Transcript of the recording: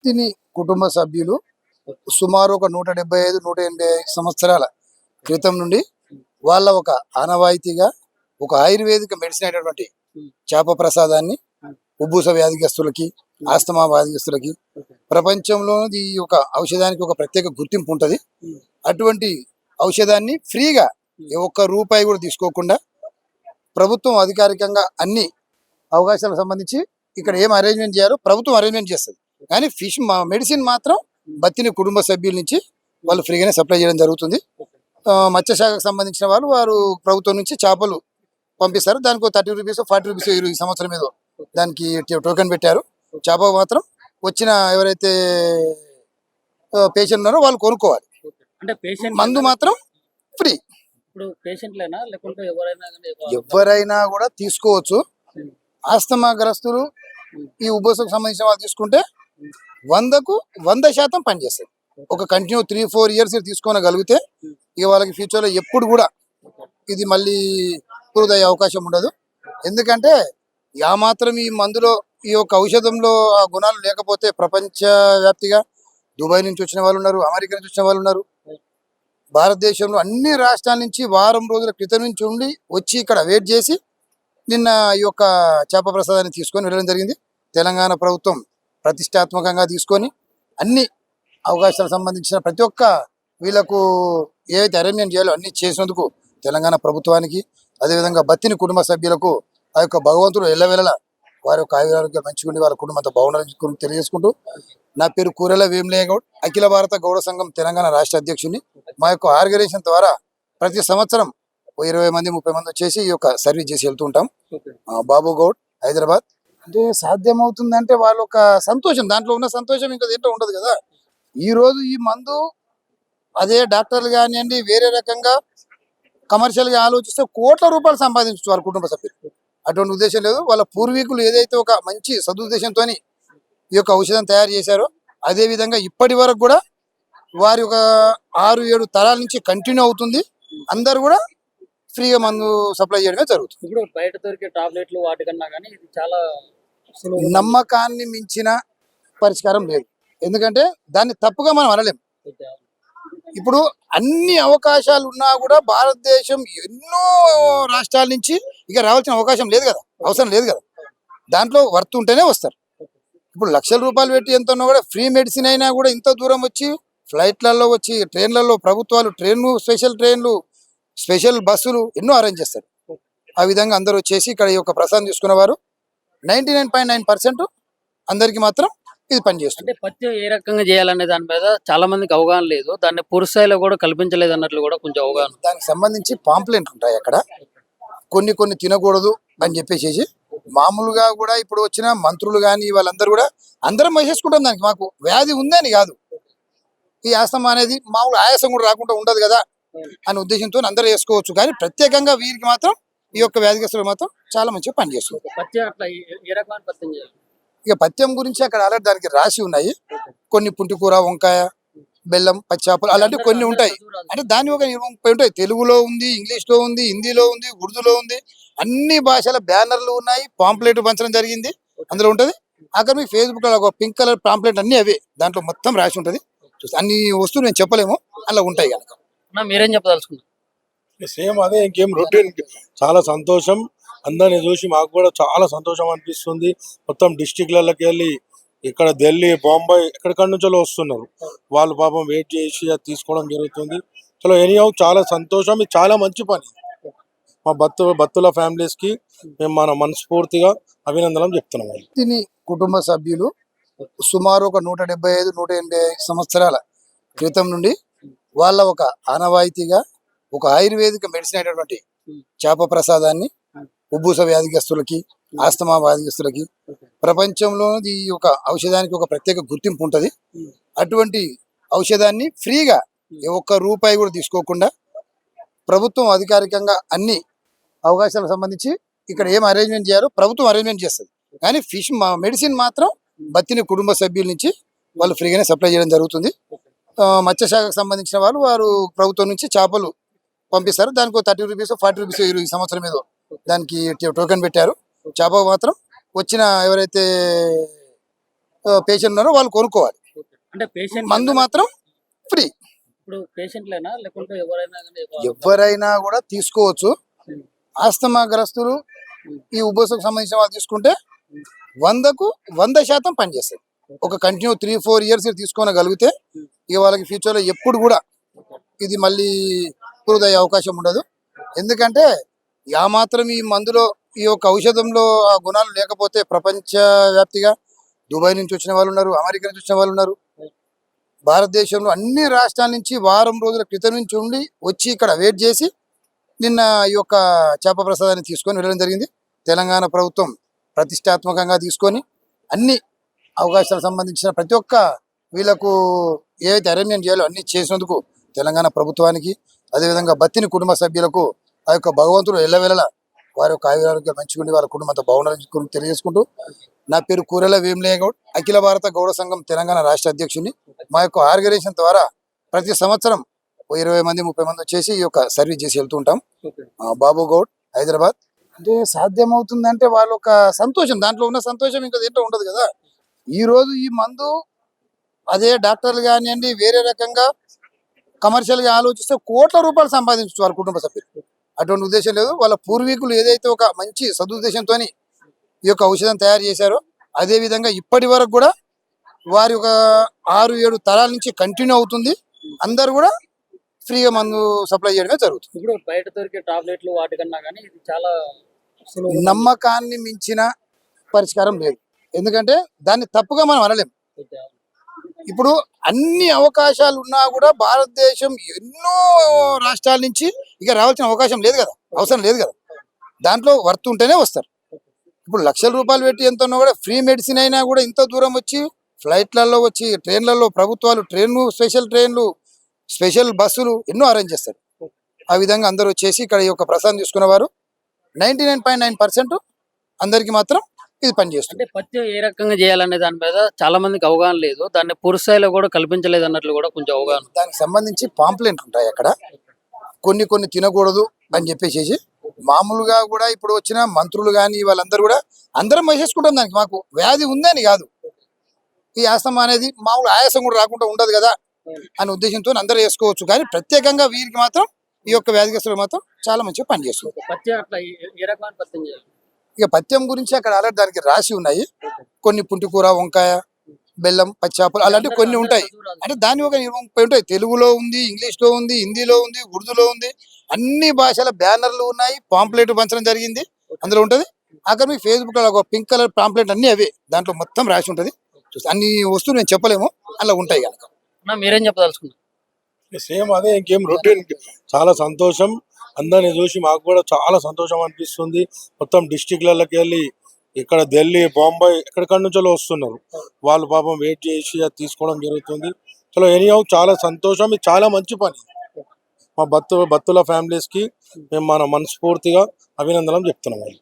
వ్యక్తిని కుటుంబ సభ్యులు సుమారు ఒక 175-185 సంవత్సరాల క్రితం నుండి వాళ్ళ ఒక ఆనవాయితీగా ఒక ఆయుర్వేదిక మెడిసిన్ అయినటువంటి చేప ప్రసాదాన్ని ఉబ్బూస వ్యాధిగ్రస్తులకి, ఆస్తమా వ్యాధిగ్రస్తులకి ప్రపంచంలో ఈ యొక్క ఔషధానికి ఒక ప్రత్యేక గుర్తింపు ఉంటుంది. అటువంటి ఔషధాన్ని ఫ్రీగా ఒక్క రూపాయి కూడా తీసుకోకుండా ప్రభుత్వం అధికారికంగా అన్ని అవకాశాలకు సంబంధించి ఇక్కడ ఏం అరేంజ్మెంట్ చేయాలో ప్రభుత్వం అరేంజ్మెంట్ చేస్తుంది. కానీ ఫిష్ మెడిసిన్ మాత్రం బతిని కుటుంబ సభ్యుల నుంచి వాళ్ళు ఫ్రీగానే సప్లై చేయడం జరుగుతుంది. మత్స్యశాఖకు సంబంధించిన వారు ప్రభుత్వం నుంచి చేపలు పంపిస్తారు. దానికి 30 రూపీస్ 40 రూపీస్ ఈ సంవత్సరం ఏదో దానికి టోకెన్ పెట్టారు. చేప మాత్రం వచ్చిన ఎవరైతే పేషెంట్ ఉన్నారో వాళ్ళు కొనుక్కోవాలి. అంటే పేషెంట్ మందు మాత్రం ఫ్రీ. ఇప్పుడు పేషెంట్లేనా లేకుంటే ఎవరైనా కూడా తీసుకోవచ్చు. ఆస్తమా గ్రస్తులు ఈ ఉబ్బసకు సంబంధించిన వాళ్ళు తీసుకుంటే 100% పనిచేస్తుంది. ఒక కంటిన్యూ 3-4 ఇయర్స్ తీసుకోగలిగితే ఇక వాళ్ళకి ఫ్యూచర్ లో ఎప్పుడు కూడా ఇది మళ్ళీ ఇంప్రూవ్ అయ్యే అవకాశం ఉండదు. ఎందుకంటే ఆ మాత్రం ఈ మందులో ఈ యొక్క ఔషధంలో ఆ గుణాలు లేకపోతే ప్రపంచ వ్యాప్తిగా దుబాయ్ నుంచి వచ్చిన వాళ్ళు ఉన్నారు, అమెరికా నుంచి వచ్చిన వాళ్ళు ఉన్నారు. భారతదేశంలో అన్ని రాష్ట్రాల నుంచి వారం రోజుల క్రితం నుంచి ఉండి వచ్చి ఇక్కడ వెయిట్ చేసి నిన్న ఈ యొక్క చేప ప్రసాదాన్ని తీసుకొని వెళ్ళడం జరిగింది. తెలంగాణ ప్రభుత్వం ప్రతిష్టాత్మకంగా తీసుకొని అన్ని అవకాశాలకు సంబంధించిన ప్రతి ఒక్క వీళ్ళకు ఏవైతే అరేంజ్మెంట్ చేయాలో అన్ని చేసినందుకు తెలంగాణ ప్రభుత్వానికి, అదేవిధంగా బత్తిని కుటుంబ సభ్యులకు ఆ యొక్క భగవంతుడు ఎల్లవేళలా వారి యొక్క ఆయురారోగ్యం మంచిగుండి వాళ్ళ కుటుంబం అంతా బాగుండాలని తెలియజేసుకుంటూ, నా పేరు కూరెల వేములయ్య గౌడ్, అఖిల భారత గౌడ సంఘం తెలంగాణ రాష్ట్ర అధ్యక్షుడిని. మా యొక్క ఆర్గనైజేషన్ ద్వారా ప్రతి సంవత్సరం 20 మంది 30 మంది వచ్చేసి ఈ యొక్క సర్వీస్ చేసి వెళ్తూ ఉంటాం. బాబు గౌడ్, హైదరాబాద్. అంటే సాధ్యమవుతుందంటే వాళ్ళ ఒక సంతోషం, దాంట్లో ఉన్న సంతోషం ఇంకా దేంట్లో ఉండదు కదా. ఈ రోజు ఈ మందు అదే డాక్టర్లు కానివ్వండి వేరే రకంగా కమర్షియల్ గా ఆలోచిస్తే కోట్ల రూపాయలు సంపాదించవచ్చు వాళ్ళ కుటుంబ సభ్యులు. అటువంటి ఉద్దేశం లేదు. వాళ్ళ పూర్వీకులు ఏదైతే ఒక మంచి సదుద్దేశంతో ఈ యొక్క ఔషధం తయారు చేశారో అదే విధంగా ఇప్పటి వరకు కూడా వారి ఒక 6-7 తరాల నుంచి కంటిన్యూ అవుతుంది. అందరు కూడా ఫ్రీగా మందు సప్లై చేయడమే జరుగుతుంది. ఇప్పుడు బయట దొరికే టాబ్లెట్లు వాటికన్నా కానీ ఇది చాలా నమ్మకాన్ని మించిన పరిష్కారం లేదు. ఎందుకంటే దాన్ని తప్పుగా మనం అనలేము. ఇప్పుడు అన్ని అవకాశాలు ఉన్నా కూడా భారతదేశం ఎన్నో రాష్ట్రాల నుంచి ఇక రావాల్సిన అవకాశం లేదు కదా, అవసరం లేదు కదా. దాంట్లో వర్త్ ఉంటేనే వస్తారు. ఇప్పుడు లక్షల రూపాయలు పెట్టి ఎంత ఉన్నా కూడా ఫ్రీ మెడిసిన్ అయినా కూడా ఇంత దూరం వచ్చి ఫ్లైట్లలో వచ్చి ట్రైన్లలో ప్రభుత్వాలు స్పెషల్ ట్రైన్లు స్పెషల్ బస్సులు ఎన్నో అరేంజ్ చేస్తారు. ఆ విధంగా అందరూ వచ్చేసి ఇక్కడ ఈ యొక్క ప్రసాదం తీసుకున్న వారు 99.9% అందరికి మాత్రం ఇది పనిచేస్తుంది. అంటే పత్యం ఏ రకంగా చేయాలనే దాని మీద చాలా మందికి అవగాహన లేదు. దాన్ని పూర్తి స్థాయిలో కూడా కల్పించలేదు అన్నట్లు కూడా కొంచెం అవగాహన. దానికి సంబంధించి పాంప్లెంట్లు ఉంటాయి అక్కడ, కొన్ని తినకూడదు అని చెప్పేసి. మామూలుగా కూడా ఇప్పుడు వచ్చిన మంత్రులు కానీ వాళ్ళందరూ కూడా అందరం వేసేసుకుంటాం. దానికి మాకు వ్యాధి ఉందని కాదు, ఈ ఆస్తమా అనేది మామూలు ఆయాసం కూడా రాకుండా ఉండదు కదా అనే ఉద్దేశంతో అందరూ వేసుకోవచ్చు. కానీ ప్రత్యేకంగా వీరికి మాత్రం ఈ యొక్క వ్యాధిగ్రస్తులు మాత్రం చాలా మంచిగా పనిచేస్తుంది. పత్యం అట్లా ఏ రకమైన పత్యం చేయాలి? ఇక పత్యం గురించి అక్కడ ఆల్రెడీ దానికి రాసి ఉన్నాయి. కొన్ని పుంటికూర, వంకాయ, బెల్లం, పచ్చాపలు అలాంటివి కొన్ని ఉంటాయి. అంటే దాని ఒక 30 ఉంటాయి. తెలుగులో ఉంది, ఇంగ్లీష్ లో ఉంది, హిందీలో ఉంది, ఉర్దూలో ఉంది, అన్ని భాషల బ్యానర్లు ఉన్నాయి. పాంప్లెట్ పంచడం జరిగింది, అందులో ఉంటది. అక్కడ మీకు ఫేస్బుక్ లో ఒక పింక్ కలర్ పాంప్లెట్ అన్ని అవే, దాంట్లో మొత్తం రాసి ఉంటది. అన్ని వస్తువులు నేను చెప్పలేము, అలా ఉంటాయి కనుక. మీరేం చెప్పదలుచుకున్నారు? సేమ్ అదే, ఇంకేం రొటీన్. చాలా సంతోషం, అందరిని చూసి మాకు కూడా చాలా సంతోషం అనిపిస్తుంది. మొత్తం డిస్టిక్లకి వెళ్ళి ఇక్కడ ఢిల్లీ, బొంబాయి ఎక్కడికక్కడ నుంచో వస్తున్నారు. వాళ్ళు పాపం వెయిట్ చేసి అది తీసుకోవడం జరుగుతుంది. చలో ఎనీహౌ చాలా సంతోషం, ఇది చాలా మంచి పని. మా భక్తుల ఫ్యామిలీస్ కి మేము మన మనస్ఫూర్తిగా అభినందనలు చెప్తున్నాం. దీని కుటుంబ సభ్యులు సుమారు ఒక 175-185 సంవత్సరాల క్రితం నుండి వాళ్ళ ఒక ఆనవాయితీగా ఒక ఆయుర్వేదిక మెడిసిన్ అయినటువంటి చేప ప్రసాదాన్ని ఉబ్బూస వ్యాధిగ్రస్తులకి, ఆస్తమా వ్యాధిగ్రస్తులకి ప్రపంచంలో ఈ యొక్క ఔషధానికి ఒక ప్రత్యేక గుర్తింపు ఉంటుంది. అటువంటి ఔషధాన్ని ఫ్రీగా ఒక్క రూపాయి కూడా తీసుకోకుండా ప్రభుత్వం అధికారికంగా అన్ని అవకాశాలకు సంబంధించి ఇక్కడ ఏం అరేంజ్మెంట్ చేయాలో ప్రభుత్వం అరేంజ్మెంట్ చేస్తుంది. కానీ మెడిసిన్ మాత్రం బత్తిని కుటుంబ సభ్యుల నుంచి వాళ్ళు ఫ్రీగానే సప్లై చేయడం జరుగుతుంది. మత్స్యశాఖకు సంబంధించిన వారు ప్రభుత్వం నుంచి చేపలు పంపిస్తారు. దానికి 30 రూపీస్ 40 రూపీస్ ఈ సంవత్సరం ఏదో దానికి టోకెన్ పెట్టారు. చేప మాత్రం వచ్చిన ఎవరైతే పేషెంట్ ఉన్నారో వాళ్ళు కొనుక్కోవాలి. అంటే పేషెంట్ మందు మాత్రం ఫ్రీ. ఇప్పుడు పేషెంట్లేనా లేకుంటే ఎవరైనా కానీ ఎవరైనా కూడా తీసుకోవచ్చు. ఆస్తమా గ్రస్తులు ఈ ఉబ్బసకు సంబంధించిన వాళ్ళు తీసుకుంటే 100కు 100% పనిచేస్తుంది. ఒక కంటిన్యూ 3-4 ఇయర్స్ తీసుకోగలిగితే ఇక వాళ్ళకి ఫ్యూచర్లో ఎప్పుడు కూడా ఇది మళ్ళీ ఇంప్రూవ్ అయ్యే అవకాశం ఉండదు. ఎందుకంటే ఆ మాత్రం ఈ మందులో ఈ యొక్క ఔషధంలో ఆ గుణాలు లేకపోతే ప్రపంచ వ్యాప్తిగా దుబాయ్ నుంచి వచ్చిన వాళ్ళు ఉన్నారు, అమెరికా నుంచి వచ్చిన వాళ్ళు ఉన్నారు, భారతదేశంలో అన్ని రాష్ట్రాల నుంచి వారం రోజుల క్రితం నుంచి ఉండి వచ్చి ఇక్కడ వెయిట్ చేసి నిన్న ఈ యొక్క చేప ప్రసాదాన్ని తీసుకొని వెళ్ళడం జరిగింది. తెలంగాణ ప్రభుత్వం ప్రతిష్టాత్మకంగా తీసుకొని అన్ని అవకాశాలకు సంబంధించిన ప్రతి ఒక్క వీళ్ళకు ఏవైతే అరేంజ్మెంట్ చేయాలో అన్ని చేసినందుకు తెలంగాణ ప్రభుత్వానికి, అదేవిధంగా బత్తిని కుటుంబ సభ్యులకు ఆ యొక్క భగవంతుడు ఎల్లవేళలా వారి యొక్క ఆయురారోగ్యం మంచిగా ఉండి వాళ్ళ కుటుంబంతో బాగుండాలని తెలియజేసుకుంటూ, నా పేరు కూరెల వేములయ్య గౌడ్, అఖిల భారత గౌడ సంఘం తెలంగాణ రాష్ట్ర అధ్యక్షుడిని. మా యొక్క ఆర్గనైజేషన్ ద్వారా ప్రతి సంవత్సరం 20 మంది 30 మంది వచ్చేసి ఈ యొక్క సర్వీస్ చేసి వెళ్తూ ఉంటాం. బాబు గౌడ్, హైదరాబాద్. అంటే సాధ్యమవుతుందంటే వాళ్ళ ఒక సంతోషం, దాంట్లో ఉన్న సంతోషం ఇంకా దేంట్లో ఉండదు కదా. ఈ రోజు ఈ మందు అదే డాక్టర్లు కానివ్వండి వేరే రకంగా కమర్షియల్ గా ఆలోచిస్తే కోట్ల రూపాయలు సంపాదించవచ్చు వాళ్ళ కుటుంబ సభ్యులు. అటువంటి ఉద్దేశం లేదు. వాళ్ళ పూర్వీకులు ఏదైతే ఒక మంచి సదుద్దేశంతో ఈ యొక్క ఔషధం తయారు చేశారో అదే విధంగా ఇప్పటి వరకు కూడా వారి ఒక 6-7 తరాల నుంచి కంటిన్యూ అవుతుంది. అందరు కూడా ఫ్రీగా మందు సప్లై చేయడమే జరుగుతుంది. ఇప్పుడు బయట దొరికే టాబ్లెట్లు వాటికన్నా కానీ ఇది చాలా సులువు. నమ్మకాన్ని మించిన పరిష్కారం లేదు. ఎందుకంటే దాన్ని తప్పుగా మనం అనలేం. ఇప్పుడు అన్ని అవకాశాలు ఉన్నా కూడా భారతదేశం ఎన్నో రాష్ట్రాల నుంచి ఇక రావాల్సిన అవకాశం లేదు కదా, అవసరం లేదు కదా. దాంట్లో వర్త్ ఉంటేనే వస్తారు. ఇప్పుడు లక్షల రూపాయలు పెట్టి ఎంత ఉన్నా కూడా ఫ్రీ మెడిసిన్ అయినా కూడా ఇంత దూరం వచ్చి ఫ్లైట్లలో వచ్చి ట్రైన్లలో ప్రభుత్వాలు స్పెషల్ ట్రైన్లు స్పెషల్ బస్సులు ఎన్నో అరేంజ్ చేస్తారు. ఆ విధంగా అందరూ వచ్చేసి ఇక్కడ ఈ యొక్క ప్రసాదం తీసుకున్నవారు 99.9% అందరికి మాత్రం ఇది పనిచేస్తుంది. అంటే పత్యం ఏ రకంగా చేయాలనే దాని మీద చాలా మందికి అవగాహన లేదు. దాన్ని పూర్తి స్థాయిలో కూడా కల్పించలేదు అన్నట్లు కూడా కొంచెం అవగాహన. దానికి సంబంధించి పాంప్లెంట్లు ఉంటాయి అక్కడ, కొన్ని తినకూడదు అని చెప్పేసి. మామూలుగా కూడా ఇప్పుడు వచ్చిన మంత్రులు కానీ వాళ్ళందరూ కూడా అందరం వేసేసుకుంటాం. దానికి మాకు వ్యాధి ఉందని కాదు, ఈ ఆస్తమా అనేది మామూలు ఆయాసం కూడా రాకుండా ఉండదు కదా అనే ఉద్దేశంతో అందరూ వేసుకోవచ్చు. కానీ ప్రత్యేకంగా వీరికి మాత్రం ఈ యొక్క వ్యాధిగ్రస్తులకు మాత్రం చాలా మంచిగా పనిచేస్తుంది. పత్యం అట్లా ఏ రకమైన పత్యం చేయాలి? ఇక పథ్యం గురించి అక్కడ ఆల్రెడీ దానికి రాసి ఉన్నాయి. కొన్ని పుంటికూర, వంకాయ, బెల్లం, పచ్చాపలు అలాంటివి కొన్ని ఉంటాయి. అంటే దాని ఒక 30 ఉంటాయి. తెలుగులో ఉంది, ఇంగ్లీష్లో ఉంది, హిందీలో ఉంది, ఉర్దూలో ఉంది, అన్ని భాషల బ్యానర్లు ఉన్నాయి. పాంప్లెట్ పంచడం జరిగింది, అందులో ఉంటది. అక్కడ మీకు ఫేస్బుక్ లో పింక్ కలర్ పాంప్లెట్ అన్ని అవే, దాంట్లో మొత్తం రాసి ఉంటది. అన్ని వస్తువులు నేను చెప్పలేము, అలా ఉంటాయి కనుక. మీరేం చెప్పదలుచుకున్నారు? సేమ్ అదే, ఇంకేం రొటీన్. చాలా సంతోషం, అందరిని చూసి మాకు కూడా చాలా సంతోషం అనిపిస్తుంది. మొత్తం డిస్టిక్లకి వెళ్ళి ఇక్కడ ఢిల్లీ, బొంబాయి ఎక్కడికక్కడ నుంచో వస్తున్నారు. వాళ్ళు పాపం వెయిట్ చేసి అది తీసుకోవడం జరుగుతుంది. చలో ఎనీహౌ చాలా సంతోషం, ఇది చాలా మంచి పని. మా భక్తుల ఫ్యామిలీస్ కి మేము మన మనస్ఫూర్తిగా అభినందనలు చెప్తున్నాం.